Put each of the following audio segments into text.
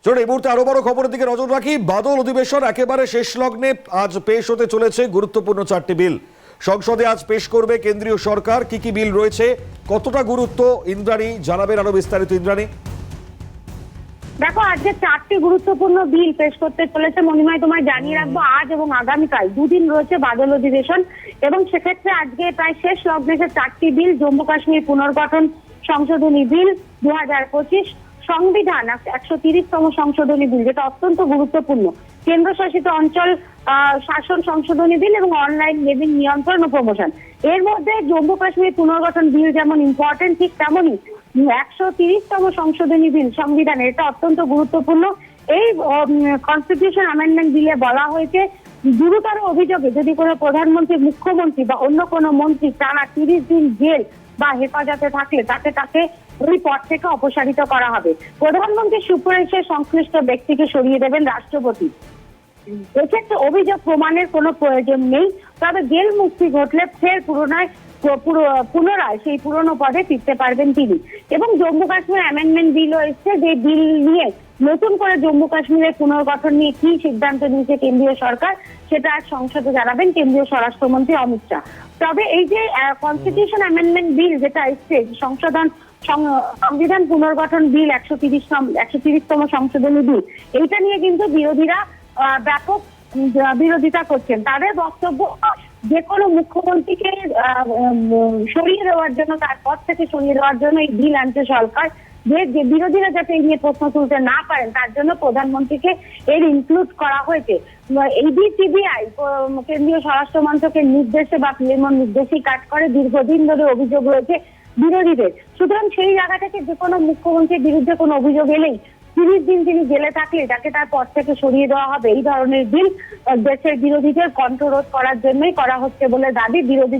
চলুন এই মুহূর্তে আরো বড় খবরের দিকে নজর রাখি। বাদল অধিবেশন একেবারে শেষ লগ্নে, আজ পেশ হতে চলেছে গুরুত্বপূর্ণ 4টি বিল। সংসদে আজ পেশ করবে কেন্দ্রীয় সরকার। কি কি বিল রয়েছে, কতটা গুরুত্ব, ইন্দ্রাণী জানাবেন আরো বিস্তারিত। ইন্দ্রাণী, দেখো, আজকে 4টি গুরুত্বপূর্ণ বিল পেশ করতে চলেছে মণিময়। তোমায় জানিয়ে রাখবো, আজ এবং আগামীকাল দুদিন রয়েছে বাদল অধিবেশন, এবং সেক্ষেত্রে আজকে প্রায় শেষ লগ্নে 4টি বিল। জম্মু কাশ্মীর পুনর্গঠন সংশোধনী বিল 2025, সংবিধান 130তম সংশোধনী বিল, যেটা অত্যন্ত গুরুত্বপূর্ণ, কেন্দ্রশাসিত অঞ্চল শাসন সংশোধনী বিল এবং অনলাইন গেমিং নিয়ন্ত্রণ ও প্রমোশন। এর মধ্যে জম্মু কাশ্মীর পুনর্গঠন বিল যেমন ইম্পর্টেন্ট, ঠিক তেমনই 130তম সংশোধনী বিল সংবিধানের, এটা অত্যন্ত গুরুত্বপূর্ণ। এই কনস্টিটিউশন অ্যামেন্ডমেন্ট বিলে বলা হয়েছে, গুরুতর অভিযোগে যদি কোনো প্রধানমন্ত্রী, মুখ্যমন্ত্রী বা অন্য কোনো মন্ত্রী টানা 30 দিন জেল বা হেফাজতে থাকলে তাকে ওই পদ থেকে অপসারিত করা হবে। প্রধানমন্ত্রীর সুপারিশে সংশ্লিষ্ট ব্যক্তিকে সরিয়ে দেবেন রাষ্ট্রপতি। এক্ষেত্রে অভিযোগ প্রমাণের কোনো প্রয়োজন নেই, তবে জেল মুক্তি ঘটলে ফের পুনরায় সেই পুরনো পদে ফিরতে পারবেন তিনি। এবং জম্মু কাশ্মীর অ্যামেন্ডমেন্ট বিলও এসছে, যে বিল নিয়ে নতুন করে জম্মু কাশ্মীরের পুনর্গঠন নিয়ে কি সিদ্ধান্ত নিয়েছে কেন্দ্রীয় সরকার, সেটা আজ সংসদে জানাবেন কেন্দ্রীয় স্বরাষ্ট্রমন্ত্রী অমিত শাহ। তবে এই যে কনস্টিটিউশন অ্যামেন্ডমেন্ট বিল যেটা এসছে, সংবিধান পুনর্গঠন বিল 130তম সংশোধনী বিল, এইটা নিয়ে কিন্তু বিরোধীরা ব্যাপক বিরোধিতা করছেন। তাদের বক্তব্য, যে কোনো মুখ্যমন্ত্রীকে সরিয়ে দেওয়ার জন্য, তার পদ থেকে সরিয়ে দেওয়ার জন্য এই বিল আনছে সরকার। যে বিরোধীরা যাতে এই নিয়ে প্রশ্ন তুলতে না পারেন, তার জন্য প্রধানমন্ত্রীকে এর ইনক্লুড করা হয়েছে। সিবিআই কেন্দ্রীয় স্বরাষ্ট্র মন্ত্রকের নির্দেশে বা পিএমওর নির্দেশেই কাজ করে, দীর্ঘদিন ধরে অভিযোগ রয়েছে বিরোধীদের। সুতরাং সেই জায়গা থেকে যে কোনো মুখ্যমন্ত্রীর বিরুদ্ধে কোনো অভিযোগ এলেই 30 দিন তিনি জেলে থাকলে তাকে তার পদ থেকে সরিয়ে দেওয়া হবে। এই ধরনের বিল দেশের বিরোধীদের কণ্ঠরোধ করার জন্যই করা হচ্ছে বলে দাবি বিরোধী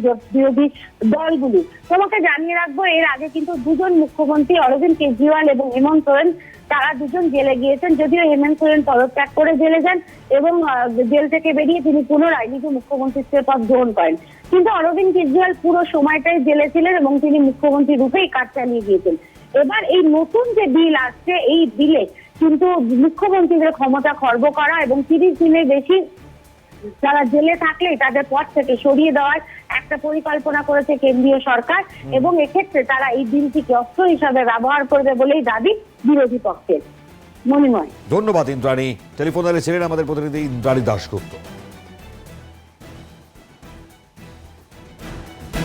দলগুলি। তোমাকে জানিয়ে রাখবো, এর আগে কিন্তু দুজন মুখ্যমন্ত্রী, অরবিন্দ কেজরিওয়াল এবং হেমন্ত সোরেন, তারা দুজন জেলে গিয়েছেন। যদিও হেমন্ত সোরেন পদত্যাগ করে জেলে যান এবং জেল থেকে বেরিয়ে তিনি পুনরায় নিজে মুখ্যমন্ত্রীত্বের পদ গ্রহণ করেন, কিন্তু অরবিন্দ কেজরিওয়াল পুরো সময়টাই জেলে ছিলেন এবং তিনি মুখ্যমন্ত্রী রূপেই কাজ চালিয়ে গিয়েছেন। এবার এই নতুন যে বিল আসছে, এই বিলে কিন্তু মুখ্যমন্ত্রীদের ক্ষমতা খর্ব করা এবং 30 দিনের বেশি যারা জেলে থাকলে তাদের পদ থেকে সরিয়ে দেওয়ার একটা পরিকল্পনা করেছে কেন্দ্রীয় সরকার, এবং এক্ষেত্রে তারা এই বিলটিকে অস্ত্র হিসাবে ব্যবহার করবে বলেই দাবি বিরোধী পক্ষের। মণিময়, ধন্যবাদ ইন্দ্রাণী। টেলিফোনে ছিলেন আমাদের প্রতিনিধি ইন্দ্রাণী দাশগুপ্ত।